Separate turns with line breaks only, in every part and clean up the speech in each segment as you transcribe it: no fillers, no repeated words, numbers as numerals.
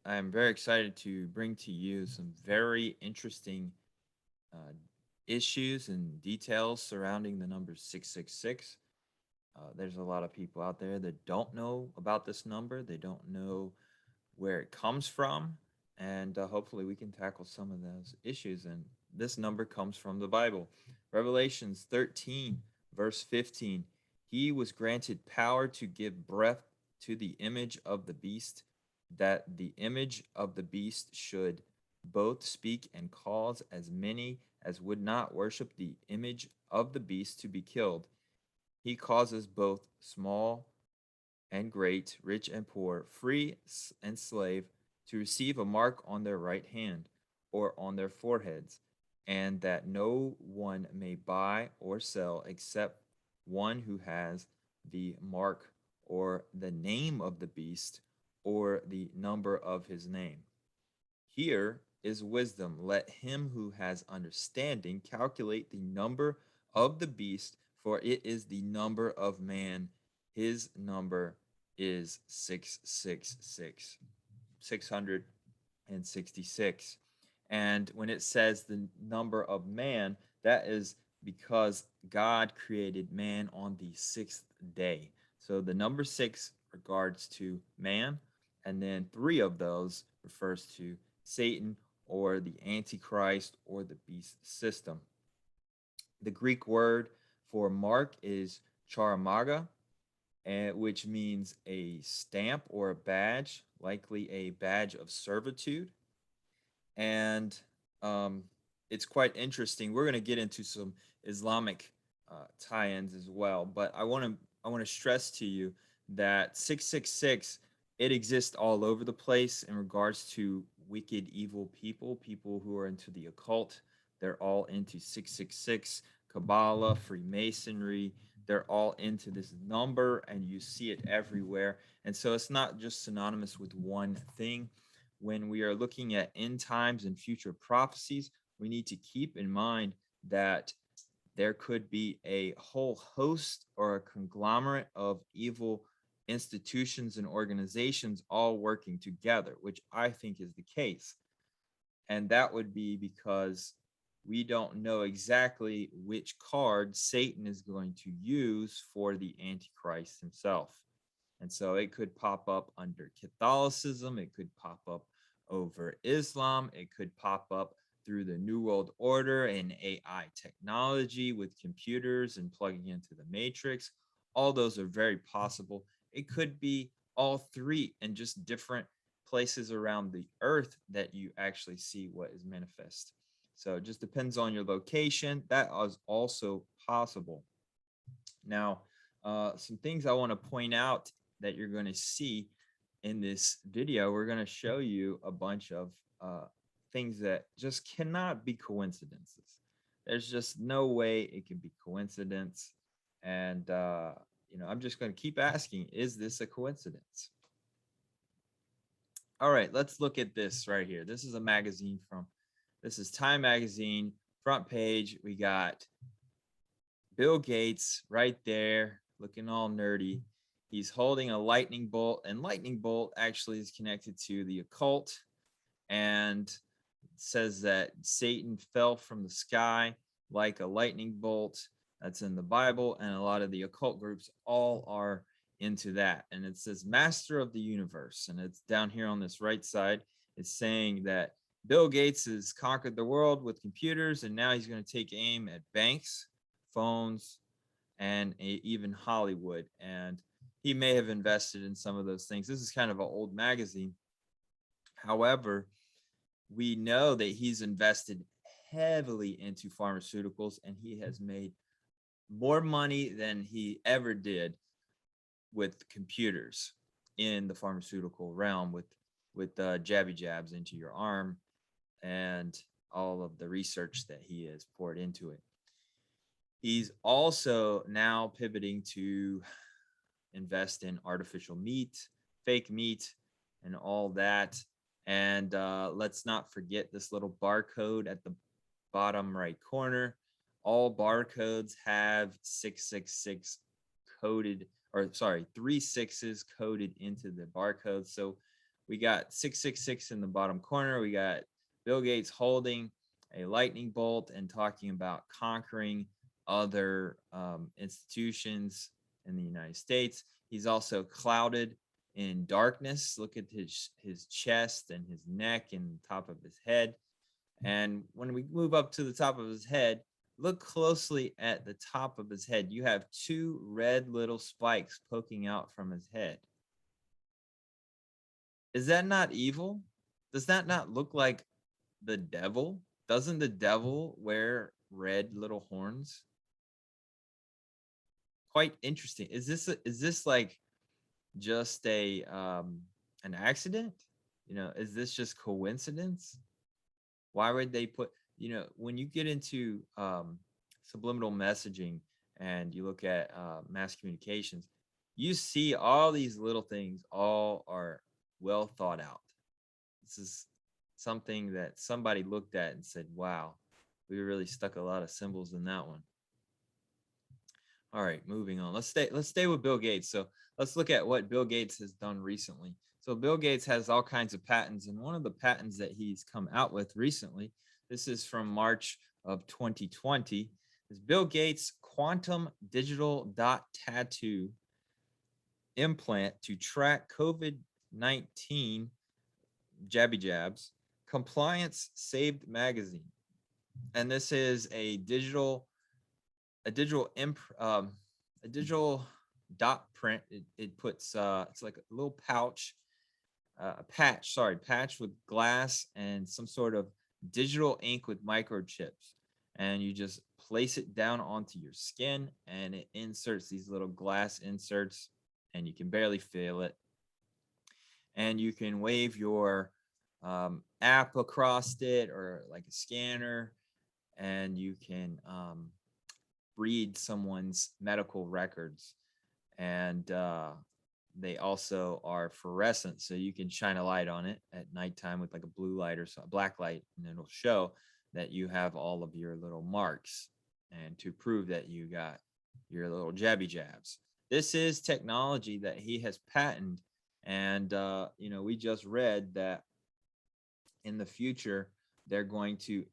I'm very excited to bring to you some very interesting uh, issues and details surrounding the number 666. There's a lot of people out there that don't know about this number, they don't know where it comes from, and hopefully we can tackle some of those issues. And this number comes from the Bible. Revelations 13, verse 15. He was granted power to give breath to the image of the beast, that the image of the beast should both speak and cause as many as would not worship the image of the beast to be killed. He causes both small and great, rich and poor, free and slave, to receive a mark on their right hand or on their foreheads, and that no one may buy or sell except one who has the mark or the name of the beast or the number of his name. Here is wisdom. Let him who has understanding calculate the number of the beast, for it is the number of man. His number is 666, 666. And when it says the number of man, that is because God created man on the sixth day. So the number six regards to man, and then three of those refers to Satan or the antichrist or the beast system. The Greek word for mark is charamaga, which means a stamp or a badge, likely a badge of servitude. And um, it's quite interesting. We're going to get into some Islamic tie-ins as well, but I want to stress to you that 666, it exists all over the place in regards to wicked, evil people, people who are into the occult. They're all into 666, Kabbalah, Freemasonry. They're all into this number, and you see it everywhere. And so it's not just synonymous with one thing. When we are looking at end times and future prophecies, we need to keep in mind that there could be a whole host or a conglomerate of evil institutions and organizations all working together, which I think is the case. And that would be because we don't know exactly which card Satan is going to use for the Antichrist himself. And so it could pop up under Catholicism, it could pop up over Islam, it could pop up through the New World Order and AI technology with computers and plugging into the matrix. All those are very possible. It could be all three and just different places around the earth that you actually see what is manifest. So it just depends on your location. That is also possible. Now, some things I want to point out that you're going to see in this video, we're going to show you a bunch of things that just cannot be coincidences. There's just no way it can be coincidence. And, I'm just going to keep asking, is this a coincidence? All right, let's look at this right here. This is a magazine this is Time Magazine, front page. We got Bill Gates right there, looking all nerdy. He's holding a lightning bolt, and lightning bolt actually is connected to the occult, and says that Satan fell from the sky like a lightning bolt. That's in the Bible, and a lot of the occult groups all are into that. And it says master of the universe, and it's down here on this right side. It's saying that Bill Gates has conquered the world with computers, and now he's going to take aim at banks, phones, and even Hollywood. And he may have invested in some of those things. This is kind of an old magazine. However, we know that he's invested heavily into pharmaceuticals, and he has made more money than he ever did with computers in the pharmaceutical realm, with jabby jabs into your arm and all of the research that he has poured into it. He's also now pivoting to invest in artificial meat, fake meat, and all that. And let's not forget this little barcode at the bottom right corner. All barcodes have 666 coded, or sorry, 3 sixes coded into the barcode. So we got 666 in the bottom corner. We got Bill Gates holding a lightning bolt and talking about conquering other institutions in the United States. He's also clouded in darkness. Look at his chest and his neck and the top of his head. And when we move up to the top of his head, look closely at the top of his head. You have two red little spikes poking out from his head. Is that not evil? Does that not look like the devil? Doesn't the devil wear red little horns? Quite interesting. Is this like just a an accident? Is this just coincidence? Why would they put, when you get into subliminal messaging and you look at mass communications, you see all these little things all are well thought out. This is something that somebody looked at and said, wow, we really stuck a lot of symbols in that one. All right, moving on. Let's stay with Bill Gates. So let's look at what Bill Gates has done recently. So Bill Gates has all kinds of patents, and one of the patents that he's come out with recently, this is from March of 2020, is Bill Gates quantum digital dot tattoo implant to track COVID-19 jabby jabs. Compliance saved magazine. And this is a digital a digital dot print. It puts it's like a little pouch, a patch with glass and some sort of digital ink with microchips, and you just place it down onto your skin, and it inserts these little glass inserts, and you can barely feel it, and you can wave your app across it or like a scanner, and you can read someone's medical records, and they also are fluorescent, so you can shine a light on it at nighttime with like a blue light or a black light, and it'll show that you have all of your little marks, and to prove that you got your little jabby jabs. This is technology that he has patented, and we just read that in the future they're going to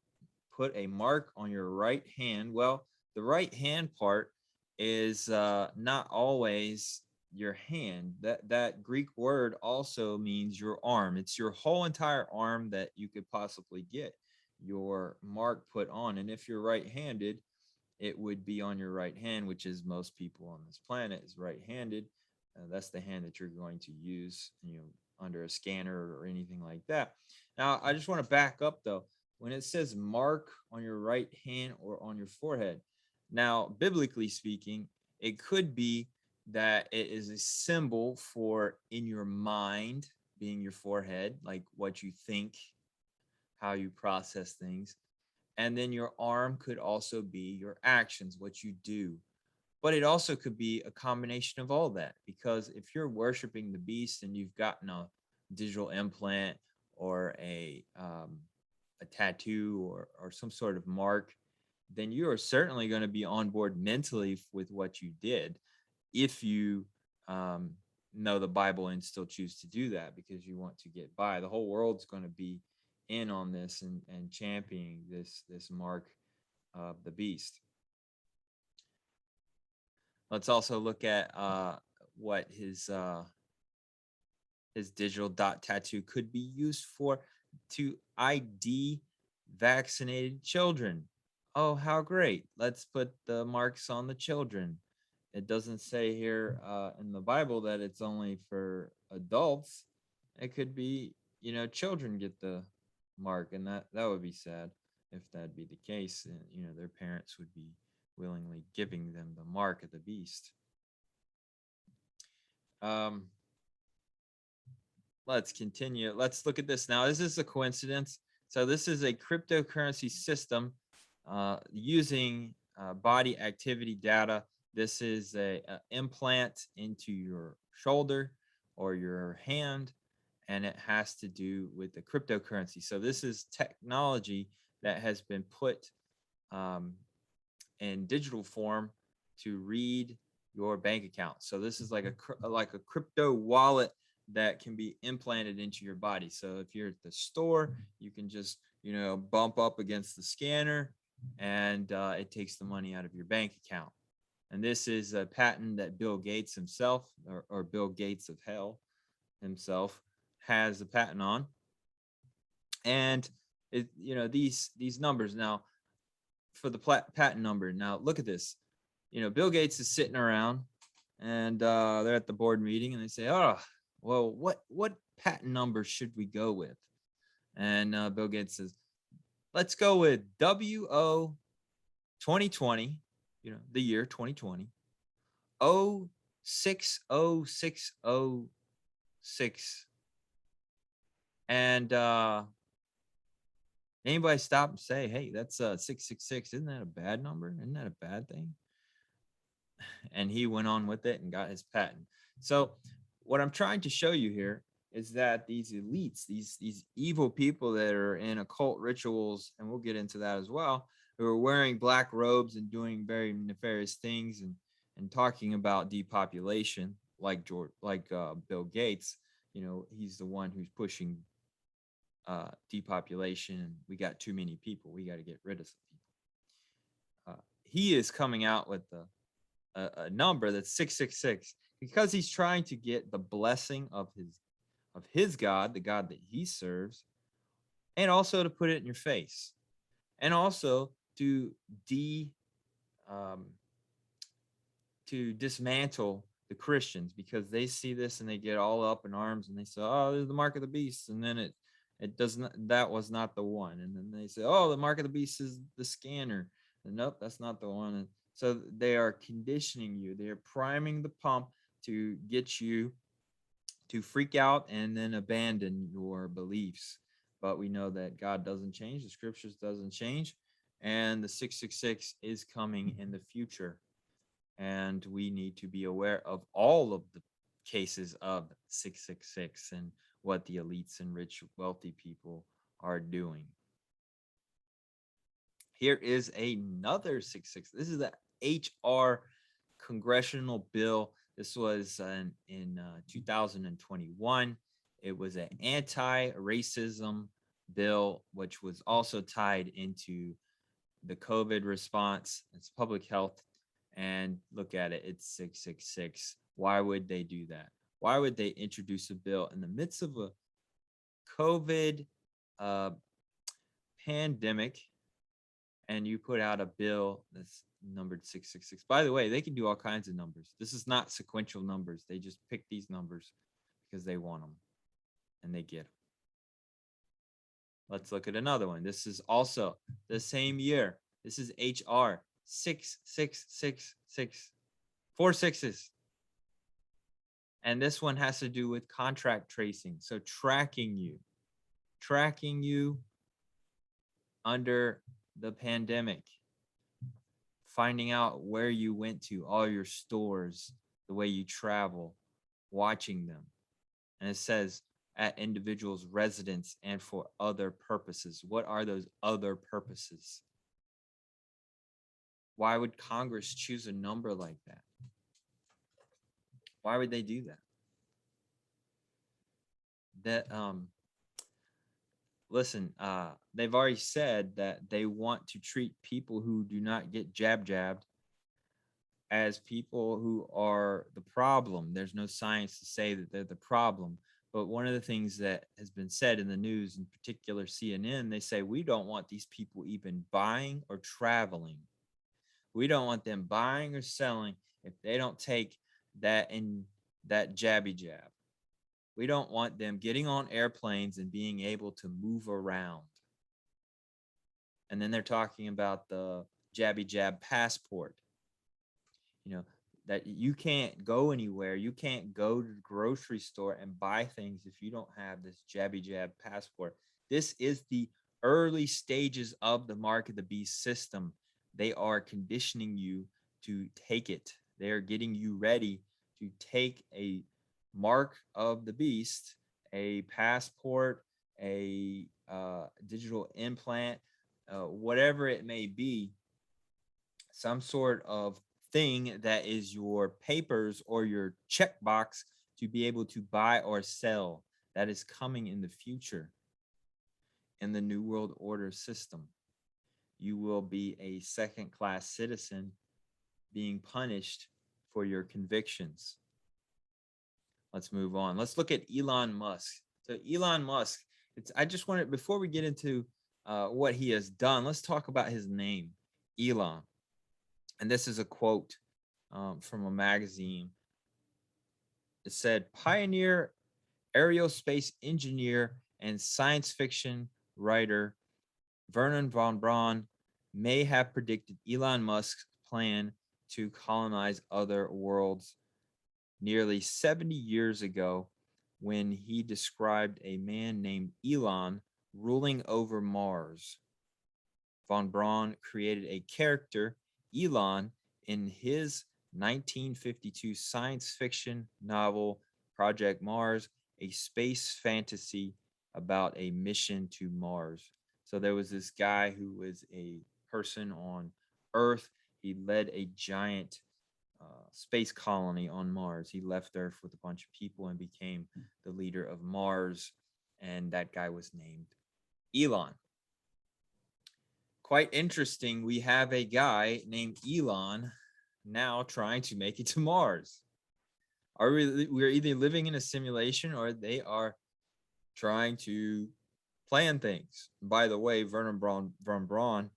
put a mark on your right hand. Well, the right hand part is not always your hand. That Greek word also means your arm. It's your whole entire arm that you could possibly get your mark put on. And if you're right-handed, it would be on your right hand, which is most people on this planet is right-handed. That's the hand that you're going to use, under a scanner or anything like that. Now, I just want to back up though. When it says mark on your right hand or on your forehead, now, biblically speaking, it could be that it is a symbol for in your mind being your forehead, like what you think, how you process things. And then your arm could also be your actions, what you do. But it also could be a combination of all that, because if you're worshiping the beast and you've gotten a digital implant or a tattoo or some sort of mark, then you are certainly going to be on board mentally with what you did, if you know the Bible and still choose to do that because you want to get by. The whole world's going to be in on this and championing this mark of the beast. Let's also look at what his digital dot tattoo could be used for, to ID vaccinated children. Oh, how great. Let's put the marks on the children. It doesn't say here in the Bible that it's only for adults. It could be, children get the mark, and that would be sad if that'd be the case. And, their parents would be willingly giving them the mark of the beast. Let's continue. Let's look at this now. This is a coincidence. So this is a cryptocurrency system using body activity data. This is a implant into your shoulder or your hand, and it has to do with the cryptocurrency. So this is technology that has been put in digital form to read your bank account. So this is like a crypto wallet that can be implanted into your body. So if you're at the store, you can just, bump up against the scanner, and it takes the money out of your bank account. And this is a patent that Bill Gates himself, or Bill Gates of hell himself, has a patent on. And these numbers now, for the patent number. Now look at this. Bill Gates is sitting around, and they're at the board meeting, and they say, "Oh, well, what patent number should we go with?" And Bill Gates says, "Let's go with WO 2020. The year 2020. 06006. And anybody stop and say, "Hey, that's 666. Isn't that a bad number? Isn't that a bad thing?" And he went on with it and got his patent. So what I'm trying to show you here is that these elites, these evil people that are in occult rituals, and we'll get into that as well, who are wearing black robes and doing very nefarious things, and talking about depopulation, like Bill Gates. He's the one who's pushing depopulation, and we got too many people. We got to get rid of some people. He is coming out with a number that's 666 because he's trying to get the blessing of his God, the God that he serves, and also to put it in your face, and also to dismantle the Christians, because they see this and they get all up in arms and they say, "Oh, there's the mark of the beast," and then it doesn't. That was not the one. And then they say, "Oh, the mark of the beast is the scanner." And nope, that's not the one. And so they are conditioning you. They are priming the pump to get you to freak out and then abandon your beliefs. But we know that God doesn't change. The scriptures doesn't change. And the 666 is coming in the future. And we need to be aware of all of the cases of 666 and what the elites and rich, wealthy people are doing. Here is another 666. This is the HR congressional bill. This was in 2021. It was an anti-racism bill, which was also tied into the COVID response. It's public health. And look at it, it's 666. Why would they do that? Why would they introduce a bill in the midst of a COVID pandemic, and you put out a bill that's numbered 666? By the way, they can do all kinds of numbers. This is not sequential numbers. They just pick these numbers because they want them, and they get them. Let's look at another one. This is also the same year. This is HR 6666. 4 sixes. And this one has to do with contract tracing. So tracking you under the pandemic, finding out where you went to, all your stores, the way you travel, watching them. And it says at individuals' residence and for other purposes. What are those other purposes? Why would Congress choose a number like that? Why would they do that? Listen, they've already said that they want to treat people who do not get jabbed as people who are the problem. There's no science to say that they're the problem. But one of the things that has been said in the news, in particular CNN, they say, we don't want these people even buying or traveling. We don't want them buying or selling if they don't take that jabby jab. We don't want them getting on airplanes and being able to move around. And then they're talking about the jabby jab passport. That you can't go anywhere. You can't go to the grocery store and buy things if you don't have this jabby jab passport. This is the early stages of the mark of the beast system. They are conditioning you to take it. They are getting you ready to take a mark of the beast, a passport, a digital implant, whatever it may be, some sort of thing that is your papers or your checkbox to be able to buy or sell. That is coming in the future in the New World Order system. You will be a second class citizen being punished for your convictions. Let's move on. Let's look at Elon Musk. So, Elon Musk, I just wanted, before we get into what he has done, let's talk about his name, Elon. And this is a quote from a magazine. It said, pioneer aerospace engineer and science fiction writer Vernon von Braun may have predicted Elon Musk's plan to colonize other worlds nearly 70 years ago when he described a man named Elon ruling over Mars. Von Braun created a character, Elon, in his 1952 science fiction novel Project Mars, a space fantasy about a mission to Mars. So there was this guy who was a person on Earth. He led a giant space colony on Mars. He left Earth with a bunch of people and became the leader of Mars. And that guy was named Elon. Quite interesting. We have a guy named Elon now trying to make it to Mars. We're either living in a simulation or they are trying to plan things. By the way, Vernon von Braun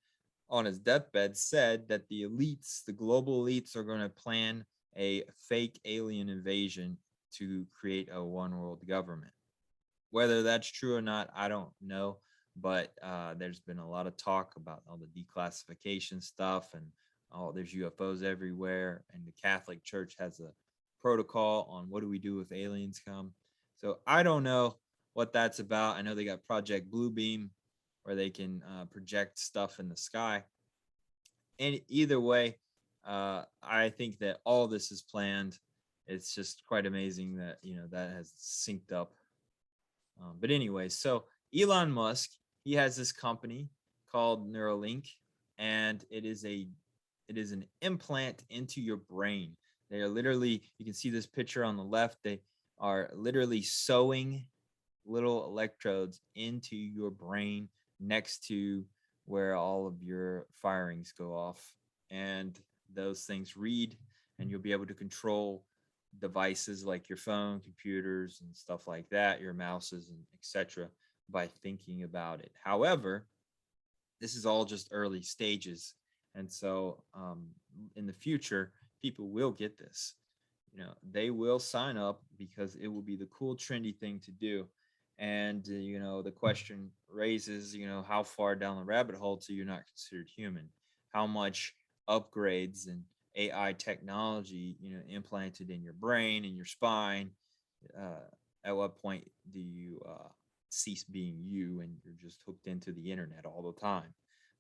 on his deathbed said that the elites, the global elites, are going to plan a fake alien invasion to create a one world government. Whether that's true or not, I don't know. But there's been a lot of talk about all the declassification stuff, and there's UFOs everywhere. And the Catholic Church has a protocol on what do we do if aliens come. So I don't know what that's about. I know they got Project Bluebeam, where they can project stuff in the sky. And either way, I think that all this is planned. It's just quite amazing that that has synced up. But anyway, so Elon Musk, he has this company called Neuralink, and it is an implant into your brain. They are literally, you can see this picture on the left. They are literally sewing little electrodes into your brain next to where all of your firings go off, and those things read, and you'll be able to control devices like your phone, computers, and stuff like that, your mouses, and etc. by thinking about it. However, this is all just early stages, and so in the future, people will get this. They will sign up because it will be the cool, trendy thing to do. And the question raises, how far down the rabbit hole till you're not considered human? How much upgrades and AI technology, implanted in your brain and your spine? At what point do you cease being you and you're just hooked into the internet all the time?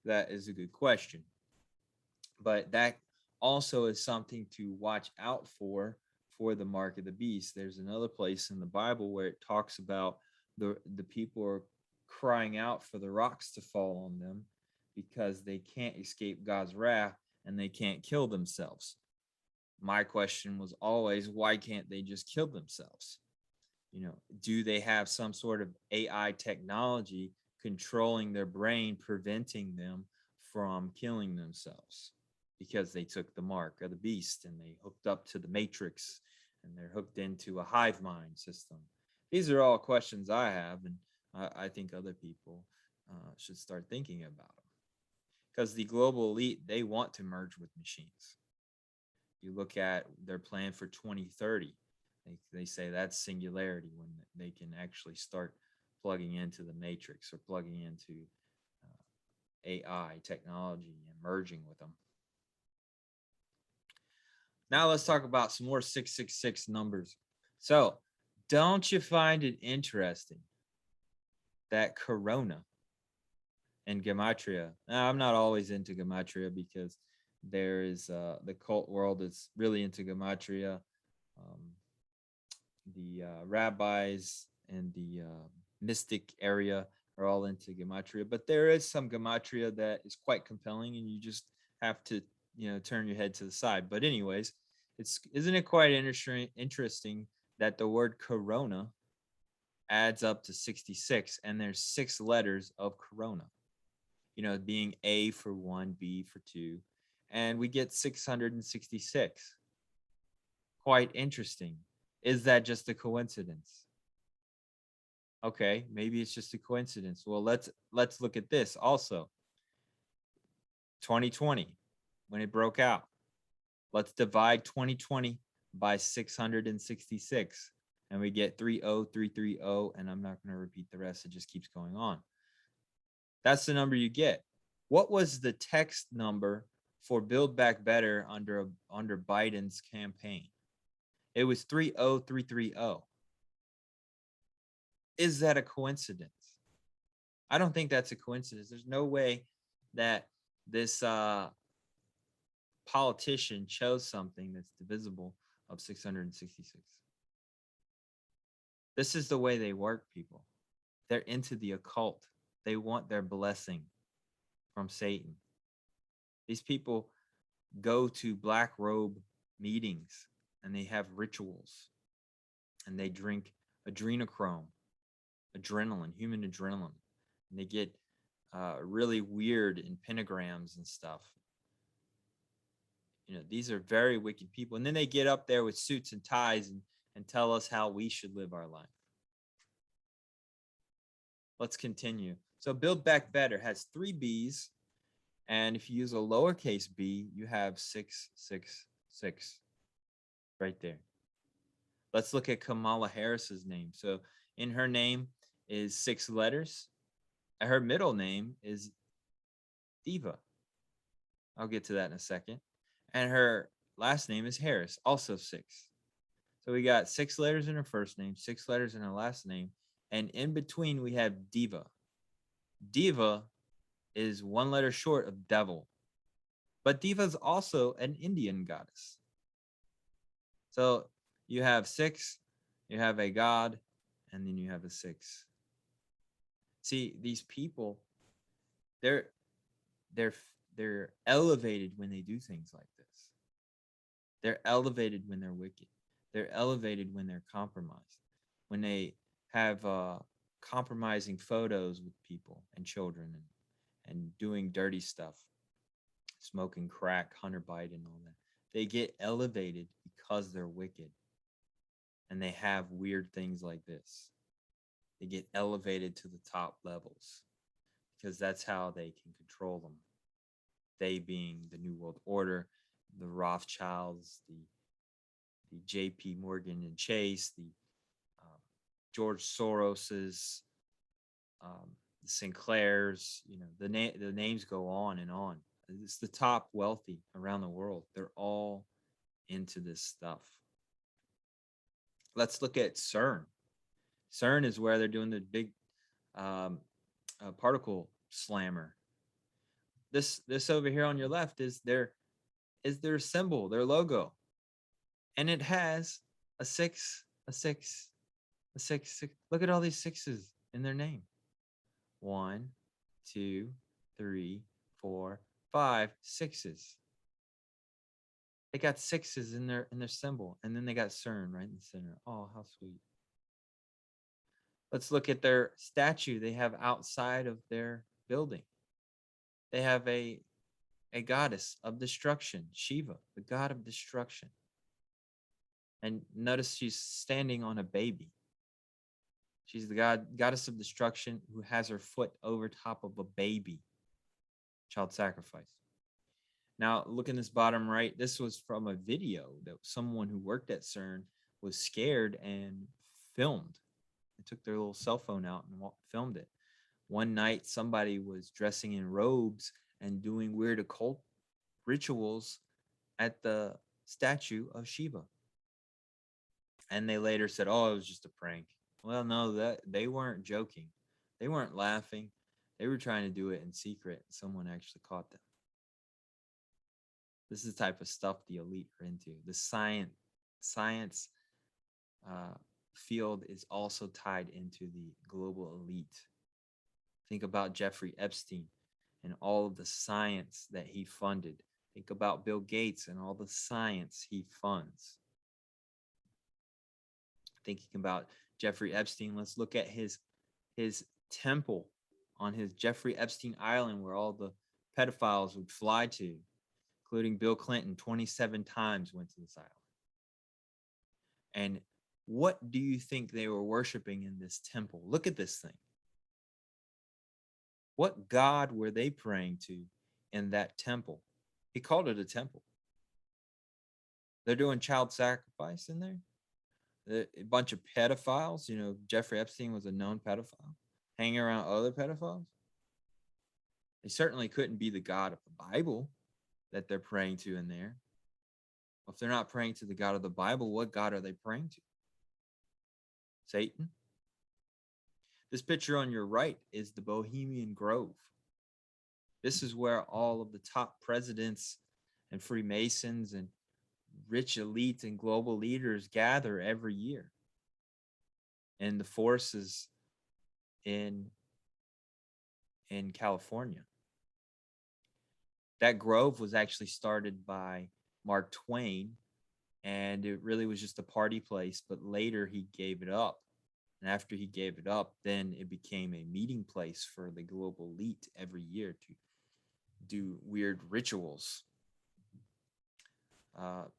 That is a good question. But that also is something to watch out for the mark of the beast. There's another place in the Bible where it talks about the people are crying out for the rocks to fall on them because they can't escape God's wrath and they can't kill themselves. My question was always, why can't they just kill themselves? Do they have some sort of AI technology controlling their brain, preventing them from killing themselves because they took the mark of the beast and they hooked up to the matrix and they're hooked into a hive mind system? These are all questions I have, and I think other people should start thinking about them, because the global elite, they want to merge with machines. You look at their plan for 2030, they say that's singularity, when they can actually start plugging into the matrix or plugging into AI technology and merging with them. Now let's talk about some more 666 numbers. So, don't you find it interesting that Corona and Gematria? Now, I'm not always into Gematria because there is the cult world is really into Gematria. Um, the rabbis and the mystic area are all into Gematria, but there is some Gematria that is quite compelling, and you just have to turn your head to the side. But anyways, isn't it quite interesting that the word corona adds up to 66, and there's 6 letters of corona, being A for 1, B for 2, and we get 666. Quite interesting. Is that just a coincidence? Okay, maybe it's just a coincidence. Well, let's look at this also. 2020, when it broke out. Let's divide 2020 by 666, and we get 30330, and I'm not going to repeat the rest. It just keeps going on. That's the number you get. What was the text number for Build Back Better under Biden's campaign? It was 30330. Is that a coincidence? I don't think that's a coincidence. There's no way that this politician chose something that's divisible of 666. This is the way they work, people. They're into the occult. They want their blessing from Satan. These people go to black robe meetings and they have rituals and they drink adrenochrome, human adrenaline, and they get really weird in pentagrams and stuff. These are very wicked people. And then they get up there with suits and ties and tell us how we should live our life. Let's continue. So Build Back Better has 3 B's. And if you use a lowercase b, you have 666 right there. Let's look at Kamala Harris's name. So in her name is 6 letters. Her middle name is Diva. I'll get to that in a second. And her last name is Harris, also 6. So we got 6 letters in her first name, 6 letters in her last name, and in between we have Diva. Diva is 1 letter short of devil. But Diva is also an Indian goddess. So you have 6, you have a god, and then you have a 6. See, these people, they're elevated when they do things like this. They're elevated when they're wicked. They're elevated when they're compromised. When they have compromising photos with people and children and doing dirty stuff, smoking crack, Hunter Biden, all that. They get elevated because they're wicked. And they have weird things like this. They get elevated to the top levels because that's how they can control them. They being the New World Order, the Rothschilds, the J.P. Morgan and Chase, the George Soros's, the Sinclairs. The names go on and on. It's the top wealthy around the world. They're all into this stuff. Let's look at CERN. CERN is where they're doing the big particle slammer. This over here on your left is their symbol, their logo, and it has a 6, a 6, a 6, 6. Look at all these 6s in their name. 1, 2, 3, 4, 5, 6s. They got 6s in their symbol, and then they got CERN right in the center. Oh, how sweet. Let's look at their statue they have outside of their building. They have a goddess of destruction, Shiva, the god of destruction. And notice she's standing on a baby. She's the goddess of destruction who has her foot over top of a baby. Child sacrifice. Now, look in this bottom right. This was from a video that someone who worked at CERN was scared and filmed. They took their little cell phone out and filmed it. One night, somebody was dressing in robes and doing weird occult rituals at the statue of Shiva. And they later said, oh, it was just a prank. Well, no, that they weren't joking. They weren't laughing. They were trying to do it in secret. Someone actually caught them. This is the type of stuff the elite are into. The science field is also tied into the global elite. Think about Jeffrey Epstein and all of the science that he funded. Think about Bill Gates and all the science he funds. Thinking about Jeffrey Epstein, let's look at his temple on his Jeffrey Epstein Island where all the pedophiles would fly to, including Bill Clinton. 27 times went to this island. And what do you think they were worshiping in this temple? Look at this thing. What God were they praying to in that temple? He called it a temple. They're doing child sacrifice in there. A bunch of pedophiles. You know, Jeffrey Epstein was a known pedophile, hanging around other pedophiles. They certainly couldn't be the God of the Bible that they're praying to in there. If they're not praying to the God of the Bible, what God are they praying to? Satan? This picture on your right is the Bohemian Grove. This is where all of the top presidents and Freemasons and rich elites and global leaders gather every year. And the forces in California. That grove was actually started by Mark Twain, and it really was just a party place, but later he gave it up. And after he gave it up, then it became a meeting place for the global elite every year to do weird rituals.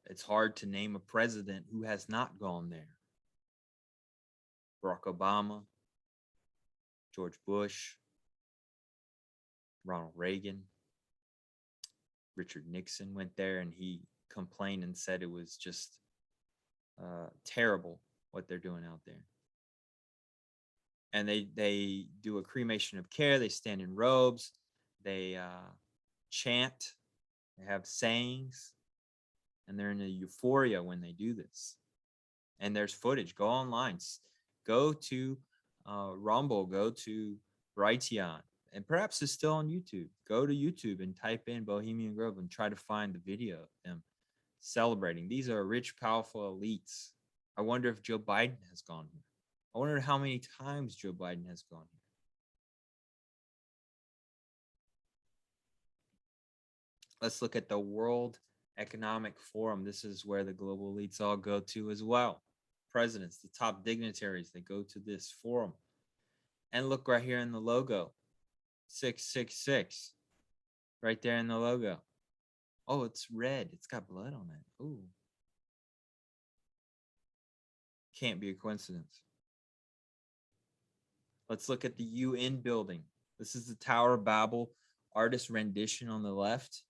It's hard to name a president who has not gone there. Barack Obama, George Bush, Ronald Reagan, Richard Nixon went there, and he complained and said it was just terrible what they're doing out there. And they do a cremation of care. They stand in robes. They chant. They have sayings, and they're in a euphoria when they do this. And there's footage. Go online. Go to Rumble. Go to Brighteon. And perhaps it's still on YouTube. Go to YouTube and type in Bohemian Grove and try to find the video of them celebrating. These are rich, powerful elites. I wonder if Joe Biden has gone here. I wonder how many times Joe Biden has gone here. Let's look at the World Economic Forum. This is where the global elites all go to as well. Presidents, the top dignitaries, they go to this forum. And look right here in the logo, 666, right there in the logo. Oh, it's red. It's got blood on it. Ooh. Can't be a coincidence. Let's look at the UN building. This is the Tower of Babel artist rendition on the left.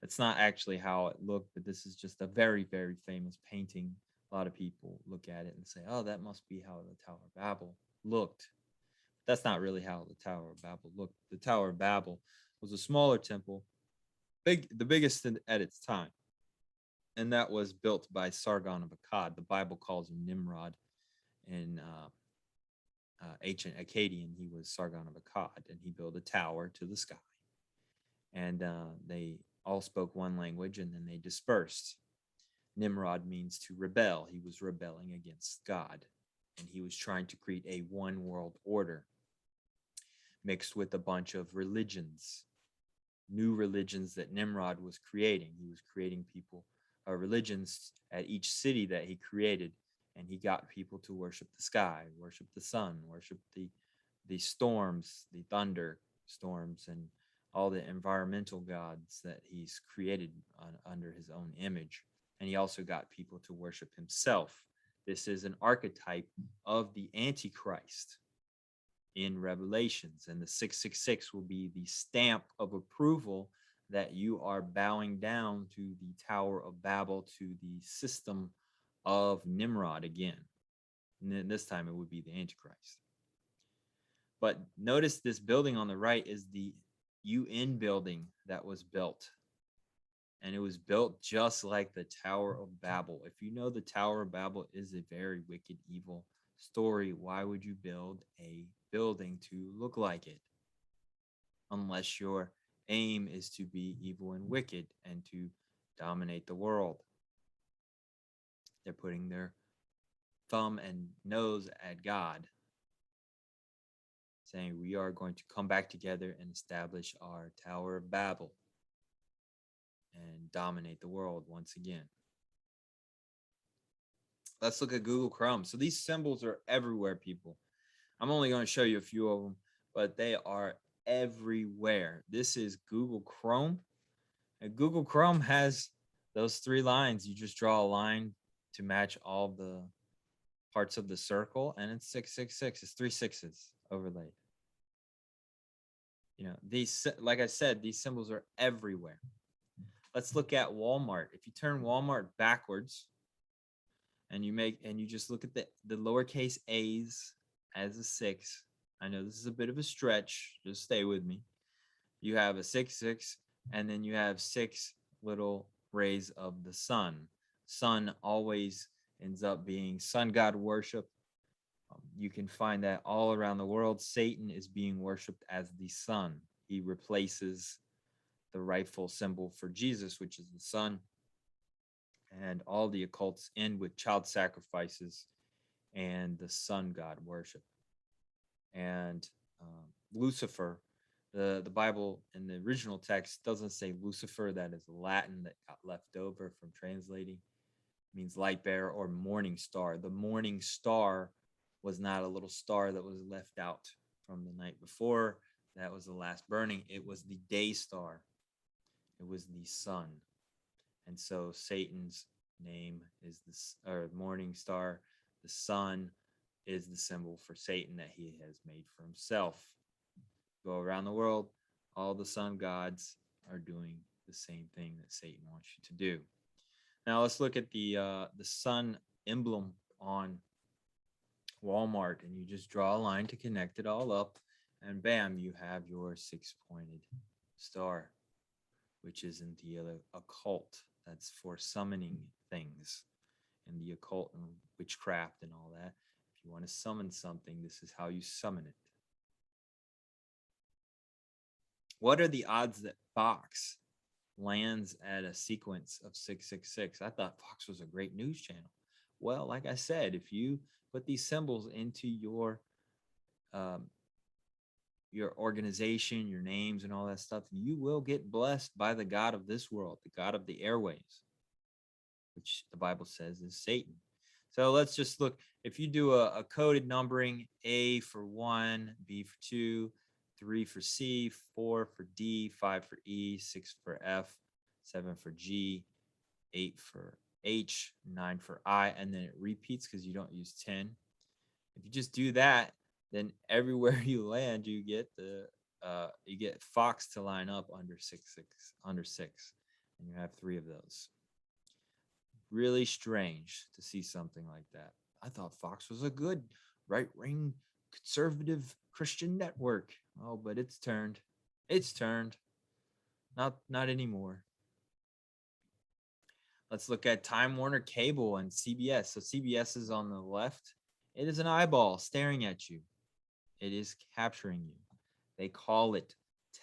It's not actually how it looked, but this is just a very, very famous painting. A lot of people look at it and say, oh, that must be how the Tower of Babel looked. That's not really how the Tower of Babel looked. The Tower of Babel was a smaller temple, the biggest at its time. And that was built by Sargon of Akkad. The Bible calls him Nimrod. In ancient Akkadian, he was Sargon of Akkad, and he built a tower to the sky. And they all spoke one language, and then they dispersed. Nimrod means to rebel. He was rebelling against God, and he was trying to create a one world order mixed with a bunch of religions, new religions that Nimrod was creating. He was creating people, religions at each city that he created, and he got people to worship the sky, worship the sun, worship the storms, the thunder storms, and all the environmental gods that he's created under his own image. And he also got people to worship himself. This is an archetype of the antichrist in Revelations, and the 666 will be the stamp of approval that you are bowing down to the Tower of Babel, to the system of Nimrod again. And then this time it would be the Antichrist. But notice this building on the right is the UN building that was built. And it was built just like the Tower of Babel. If you know the Tower of Babel is a very wicked, evil story, why would you build a building to look like it? Unless your aim is to be evil and wicked and to dominate the world. They're putting their thumb and nose at God, saying we are going to come back together and establish our Tower of Babel and dominate the world once again. Let's look at Google Chrome. So these symbols are everywhere, people. I'm only going to show you a few of them, but they are everywhere. This is Google Chrome. And Google Chrome has those three lines. You just draw a line to match all the parts of the circle, and it's 666. It's three sixes overlaid. These, like I said, these symbols are everywhere. Let's look at Walmart. If you turn Walmart backwards and you just look at the lowercase a's as a 6. I know this is a bit of a stretch. Just stay with me. You have a 6 and then you have 6 little rays of the sun. Sun always ends up being sun god worship. You can find that all around the world. Satan is being worshipped as the sun. He replaces the rightful symbol for Jesus, which is the sun. And all the occults end with child sacrifices and the sun god worship. And Lucifer, the Bible in the original text doesn't say Lucifer. That is Latin that got left over from translating. It means light bearer or morning star. The morning star was not a little star that was left out from the night before. That was the last burning. It was the day star. It was the sun. And so Satan's name is this, or morning star. The sun is the symbol for Satan that he has made for himself. Go around the world, all the sun gods are doing the same thing that Satan wants you to do. Now let's look at the sun emblem on Walmart, and you just draw a line to connect it all up, and bam, you have your 6-pointed star, which is in the occult. That's for summoning things in the occult and witchcraft and all that. If you want to summon something, this is how you summon it. What are the odds that Fox lands at a sequence of 666? I thought Fox was a great news channel. Well, like I said, if you put these symbols into your organization, your names, and all that stuff, you will get blessed by the God of this world, the God of the airwaves, which the Bible says is Satan. So let's just look. If you do a coded numbering, A for 1, B for 2, 3 for C, 4 for D, 5 for E, 6 for F, 7 for G, 8 for H, 9 for I, and then it repeats because you don't use 10. If you just do that, then everywhere you land, you get Fox to line up under 6, and you have 3 of those. Really strange to see something like that. I thought Fox was a good right-wing conservative Christian network. Oh, but it's turned. It's turned. Not anymore. Let's look at Time Warner Cable and CBS. So CBS is on the left. It is an eyeball staring at you. It is capturing you. They call it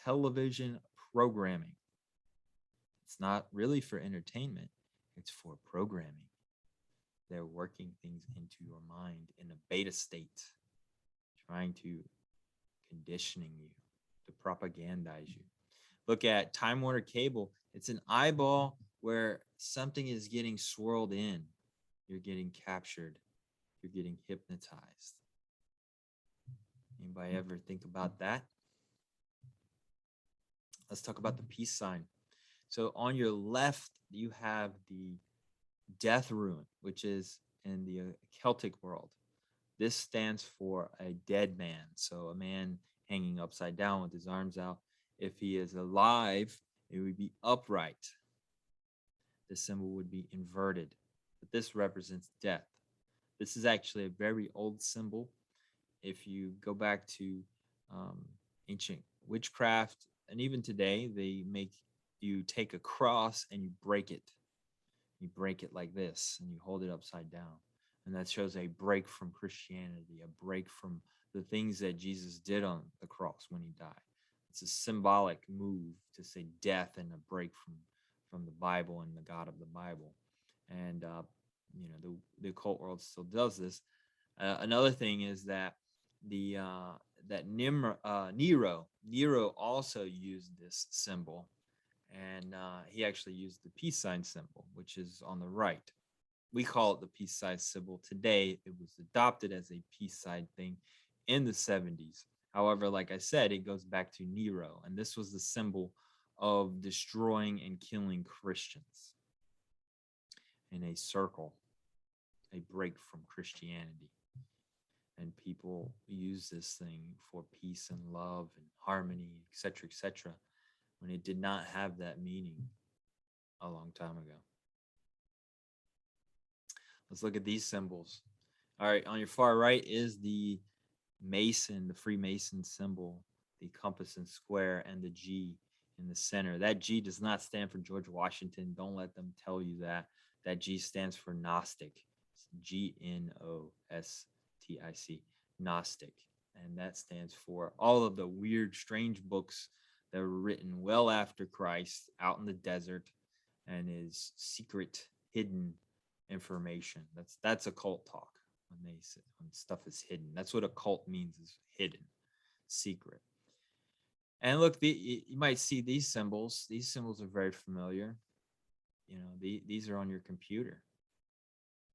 television programming. It's not really for entertainment. It's for programming. They're working things into your mind in a beta state, trying to conditioning you, to propagandize you. Look at Time Warner Cable. It's an eyeball where something is getting swirled in. You're getting captured. You're getting hypnotized. Anybody ever think about that? Let's talk about the peace sign. So on your left, you have the death rune, which is in the Celtic world. This stands for a dead man. So a man hanging upside down with his arms out. If he is alive, it would be upright. The symbol would be inverted. But this represents death. This is actually a very old symbol. If you go back to ancient witchcraft, and even today, they make you take a cross and you break it. You break it like this, and you hold it upside down. And that shows a break from Christianity, a break from the things that Jesus did on the cross when he died. It's a symbolic move to say death and a break from the Bible and the God of the Bible. And the occult world still does this. Another thing is that Nero also used this symbol, and he actually used the peace sign symbol, which is on the right. We call it the peace sign symbol today. It was adopted as a peace sign thing in the 70s. However, like I said, it goes back to Nero, and this was the symbol of destroying and killing Christians in a circle, a break from Christianity. And people use this thing for peace and love and harmony, etc., when it did not have that meaning a long time ago. Let's look at these symbols. All right, on your far right is the Mason, the Freemason symbol, the compass and square, and the G in the center. That G does not stand for George Washington. Don't let them tell you that. That G stands for Gnostic. Gnostic, Gnostic. And that stands for all of the weird, strange books that were written well after Christ out in the desert and is secret, hidden information. That's occult talk when they say when stuff is hidden. That's what occult means, is hidden, secret. And look, you might see these symbols. These symbols are very familiar. You know, these are on your computer,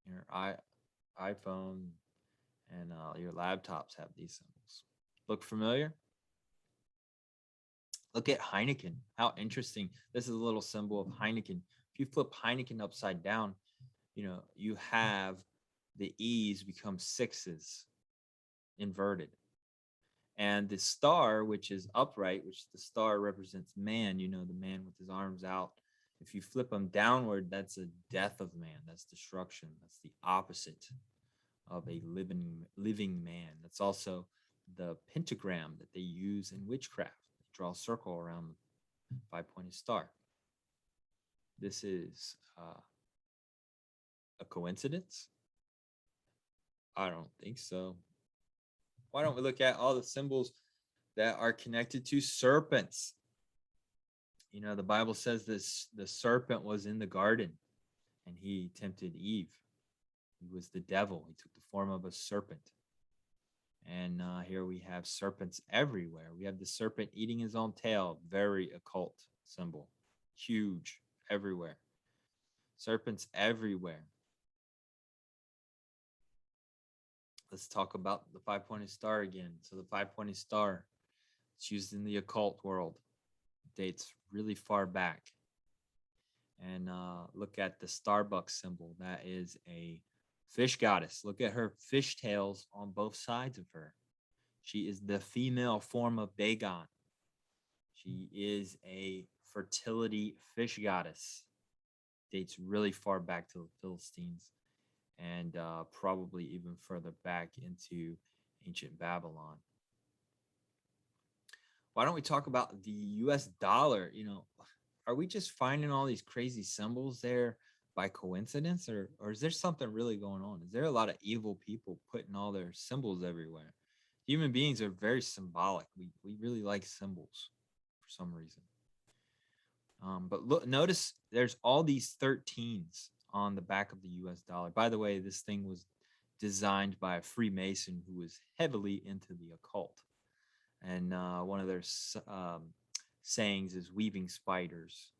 your iPhone, and your laptops have these symbols. Look familiar? Look at Heineken. How interesting. This is a little symbol of Heineken. If you flip Heineken upside down, you have the E's become sixes, inverted. And the star, which is upright, which the star represents man, the man with his arms out. If you flip them downward, that's a death of man. That's destruction. That's the opposite of a living man. That's also the pentagram that they use in witchcraft. They draw a circle around the five-pointed star. This is a coincidence? I don't think so. Why don't we look at all the symbols that are connected to serpents? The Bible says this: the serpent was in the garden and he tempted Eve. He was the devil. He took the form of a serpent. And here we have serpents everywhere. We have the serpent eating his own tail, very occult symbol, huge, everywhere. Serpents everywhere. Let's talk about the five-pointed star again. So the five-pointed star, it's used in the occult world. It dates really far back. And look at the Starbucks symbol. That is a fish goddess. Look at her fish tails on both sides of her. She is the female form of Dagon. She is a fertility fish goddess. Dates really far back to the Philistines and probably even further back into ancient Babylon. Why don't we talk about the US dollar? Are we just finding all these crazy symbols there by coincidence, or is there something really going on? Is there a lot of evil people putting all their symbols everywhere? Human beings are very symbolic. We really like symbols for some reason. But look, notice there's all these 13s on the back of the US dollar. By the way, this thing was designed by a Freemason who was heavily into the occult. And one of their sayings is weaving spiders.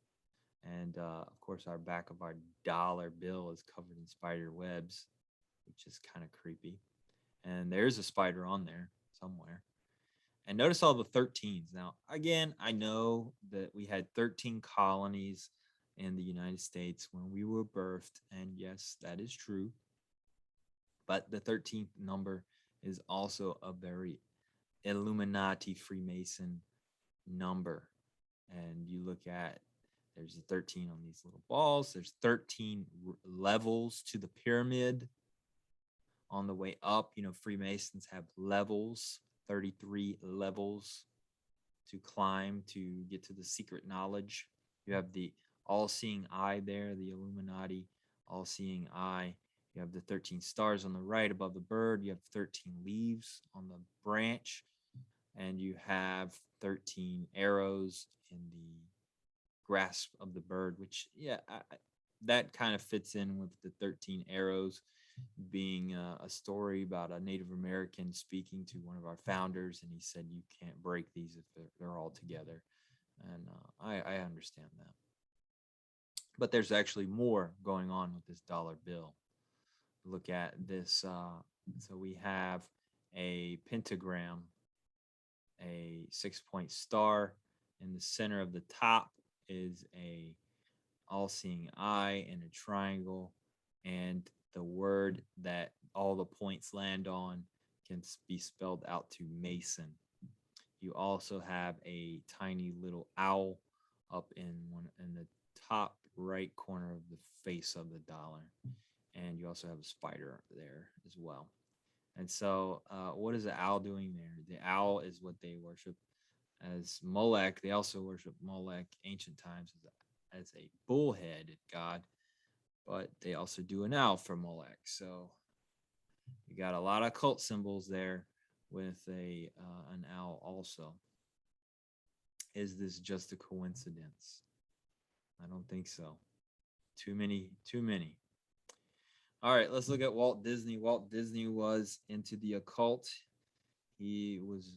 And of course, our back of our dollar bill is covered in spider webs, which is kind of creepy. And there's a spider on there somewhere. And notice all the 13s. Now, again, I know that we had 13 colonies in the United States when we were birthed. And yes, that is true. But the 13th number is also a very Illuminati Freemason number. And you look at, there's a 13 on these little balls. There's 13 levels to the pyramid. On the way up, Freemasons have levels, 33 levels to climb to get to the secret knowledge. You have the all-seeing eye there, the Illuminati all-seeing eye. You have the 13 stars on the right above the bird. You have 13 leaves on the branch. And you have 13 arrows in the grasp of the bird, which, yeah, that kind of fits in with the 13 arrows being a story about a Native American speaking to one of our founders. And he said, you can't break these if they're all together. And I understand that. But there's actually more going on with this dollar bill. look at this. So we have a pentagram, a 6 point star. In the center of the top is a all-seeing eye and a triangle, and the word that all the points land on can be spelled out to Mason. You also have a tiny little owl up in the top right corner of the face of the dollar, and you also have a spider there as well. And so, what is the owl doing there? The owl is what they worship as Molech. They also worship Molech ancient times as a bullheaded god, but they also do an owl for Molech. So you got a lot of cult symbols there with a an owl also. Is this just a coincidence? I don't think so. Too many, too many. All right, let's look at Walt Disney. Walt Disney was into the occult. He was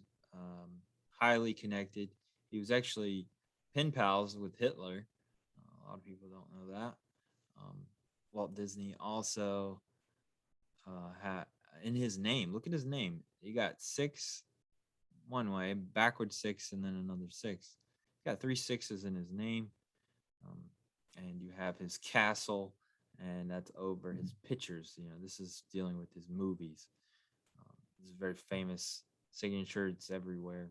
highly connected. He was actually pen pals with Hitler. A lot of people don't know that. Um, Walt Disney also had in his name. Look at his name. He got six one way, backward six, and then another six. He got three sixes in his name. Um, and you have his castle, and that's over his pictures. You know, this is dealing with his movies. This is very famous signature. It's everywhere.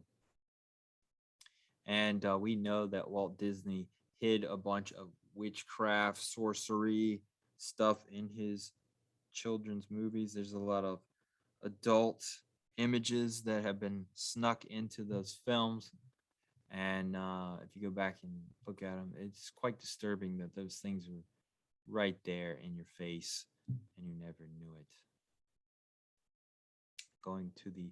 And we know that Walt Disney hid a bunch of witchcraft, sorcery stuff in his children's movies. There's a lot of adult images that have been snuck into those films. And if you go back and look at them, it's quite disturbing that those things were right there in your face and you never knew it. Going to the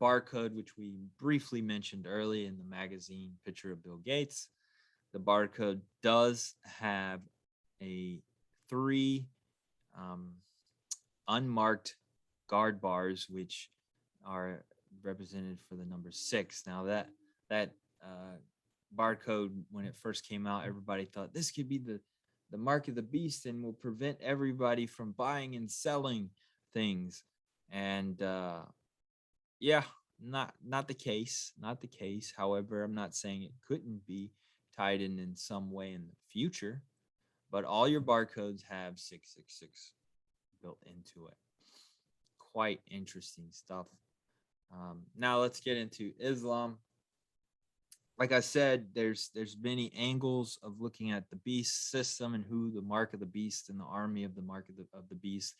barcode, which we briefly mentioned early in the magazine picture of Bill Gates. The barcode does have a three um, unmarked guard bars, which are represented for the number six. Now that barcode, when it first came out, everybody thought this could be the mark of the beast and will prevent everybody from buying and selling things. And yeah, not the case, not the case. However, I'm not saying it couldn't be tied in some way in the future, but all your barcodes have 666 built into it. Quite interesting stuff. Now let's get into Islam. Like I said, there's many angles of looking at the beast system and who the mark of the beast and the army of the mark of the beast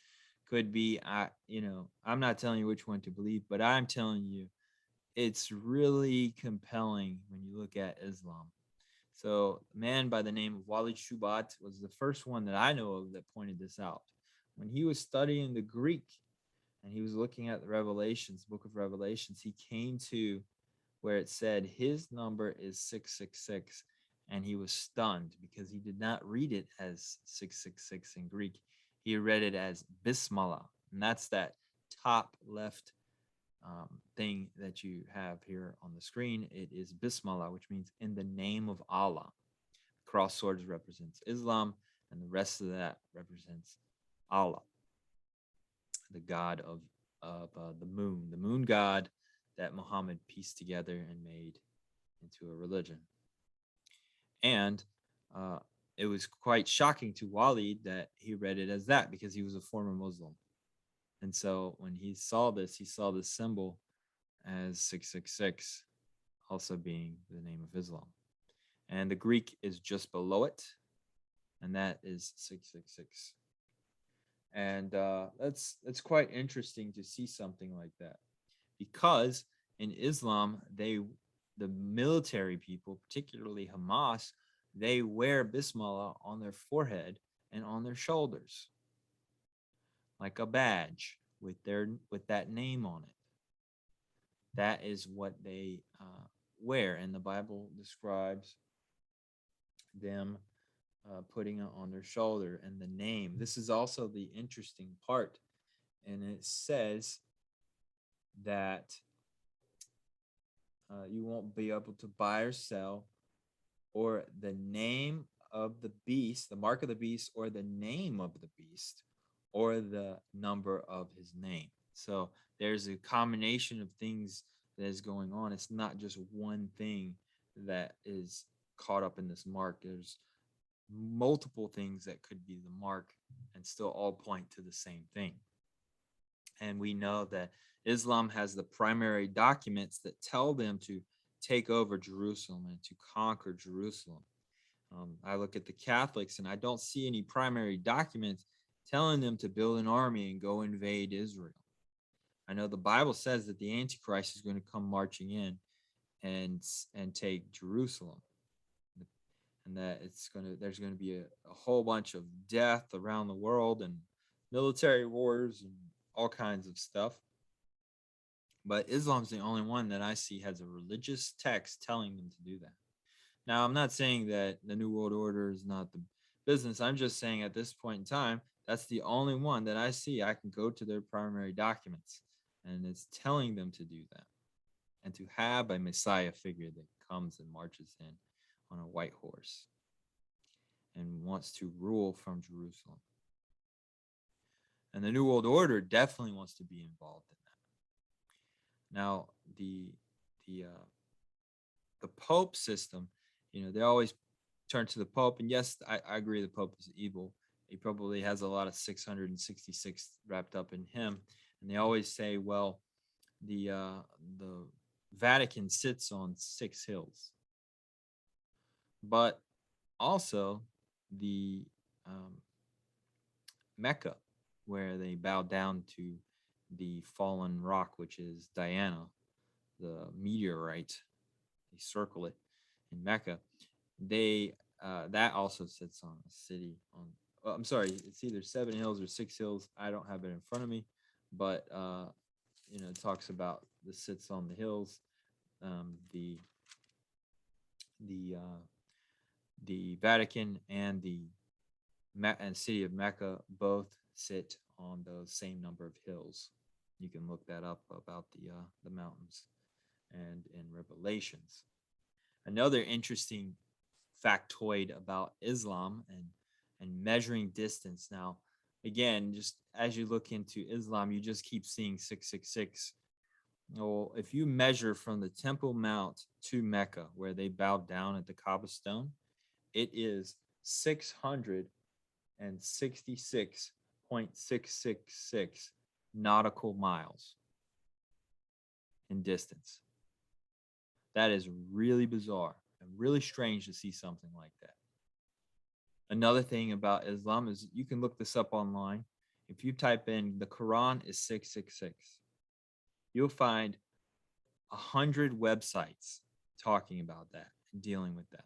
could be. I'm not telling you which one to believe, but I'm telling you it's really compelling when you look at Islam. So a man by the name of Walid Shubat was the first one that I know of that pointed this out. When he was studying the Greek and he was looking at the Revelations, book of Revelations, he came to where it said his number is 666, and he was stunned because he did not read it as 666 in Greek. He read it as Bismillah, and that's that top left thing that you have here on the screen. It is Bismillah, which means in the name of Allah. Cross swords represents Islam, and the rest of that represents Allah, the god of the moon god that Muhammad pieced together and made into a religion. And it was quite shocking to Walid that he read it as that because he was a former Muslim. And so when he saw this symbol as 666, also being the name of Islam. And the Greek is just below it, and that is 666. And that's quite interesting to see something like that, because in Islam, the military people, particularly Hamas, they wear Bismillah on their forehead and on their shoulders, like a badge with that name on it. That is what they wear, and the Bible describes them putting it on their shoulder and the name. This is also the interesting part, and it says that you won't be able to buy or sell, or the name of the beast, the mark of the beast, or the name of the beast, or the number of his name. So there's a combination of things that is going on. It's not just one thing that is caught up in this mark. There's multiple things that could be the mark and still all point to the same thing. And we know that Islam has the primary documents that tell them to take over Jerusalem and to conquer Jerusalem. I look at the Catholics and I don't see any primary documents telling them to build an army and go invade Israel. I know the Bible says that the antichrist is going to come marching in and take Jerusalem, and that there's going to be a whole bunch of death around the world and military wars and all kinds of stuff. But Islam's the only one that I see has a religious text telling them to do that. Now, I'm not saying that the New World Order is not the business. I'm just saying at this point in time, that's the only one that I see. I can go to their primary documents, and it's telling them to do that and to have a Messiah figure that comes and marches in on a white horse and wants to rule from Jerusalem. And the New World Order definitely wants to be involved in that. Now, the Pope system, they always turn to the Pope, and yes, I agree the Pope is evil. He probably has a lot of 666 wrapped up in him, and they always say, well, the Vatican sits on 6 hills, but also the Mecca, where they bow down to the fallen rock, which is Diana, the meteorite. They circle it in Mecca. They that also sits on a city on. I'm sorry, it's either 7 hills or 6 hills. I don't have it in front of me, but it talks about the sits on the hills. The the uh, the Vatican and the city of Mecca both sit on those same number of hills. You can look that up about the mountains and in Revelations. Another interesting factoid about Islam and measuring distance. Now, again, just as you look into Islam, you just keep seeing 666. Well, if you measure from the Temple Mount to Mecca, where they bowed down at the Kaaba stone, it is 666.666 nautical miles in distance. That is really bizarre and really strange to see something like that. Another thing about Islam is you can look this up online. If you type in the Quran is 666, you'll find 100 websites talking about that and dealing with that.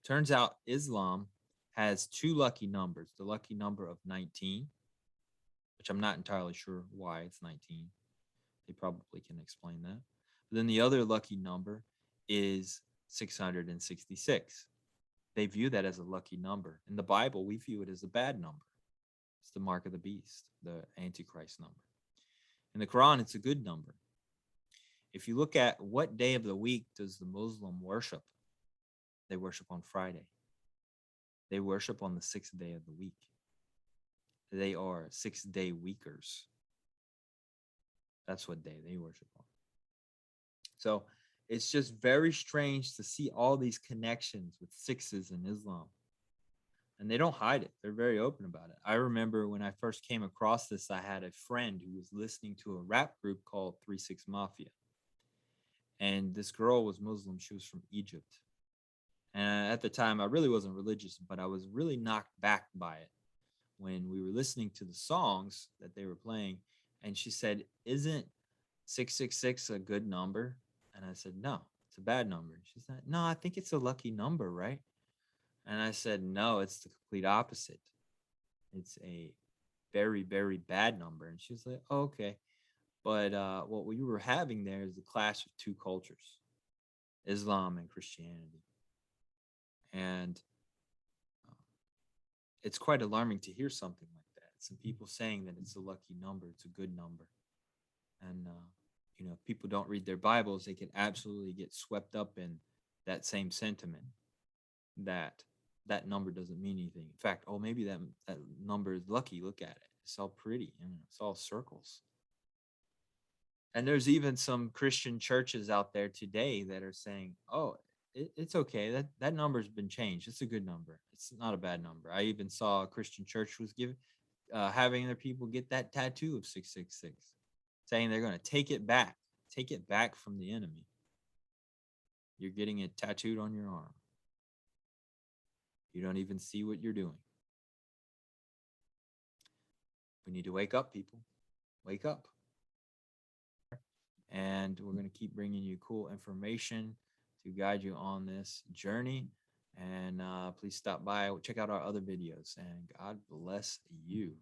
Turns out Islam has 2 lucky numbers, the lucky number of 19, which I'm not entirely sure why it's 19. They probably can explain that. But then the other lucky number is 666. They view that as a lucky number. In the Bible, we view it as a bad number. It's the mark of the beast, the antichrist number. In the Quran, it's a good number. If you look at what day of the week does the Muslim worship, they worship on Friday. They worship on the 6th day of the week. They are 6-day weekers. That's what day they worship on. So it's just very strange to see all these connections with sixes in Islam. And they don't hide it. They're very open about it. I remember when I first came across this, I had a friend who was listening to a rap group called 3-6 Mafia. And this girl was Muslim. She was from Egypt. And at the time, I really wasn't religious, but I was really knocked back by it when we were listening to the songs that they were playing. And she said, "Isn't 666 a good number?" And I said, "No, it's a bad number." She said, "No, I think it's a lucky number, right?" And I said, "No, it's the complete opposite. It's a very, very bad number." And she was like, "Oh, okay." But what we were having there is the clash of 2 cultures, Islam and Christianity. And it's quite alarming to hear something like that. Some people saying that it's a lucky number, it's a good number. And, if people don't read their Bibles, they can absolutely get swept up in that same sentiment that that number doesn't mean anything. In fact, oh, maybe that number is lucky. Look at it. It's all pretty. It's all circles. And there's even some Christian churches out there today that are saying, "Oh, it's okay. That number's been changed. It's a good number. It's not a bad number." I even saw a Christian church was giving having their people get that tattoo of 666, saying they're going to take it back from the enemy. You're getting it tattooed on your arm. You don't even see what you're doing. We need to wake up, people. Wake up. And we're going to keep bringing you cool information to guide you on this journey. And please stop by, check out our other videos, and God bless you.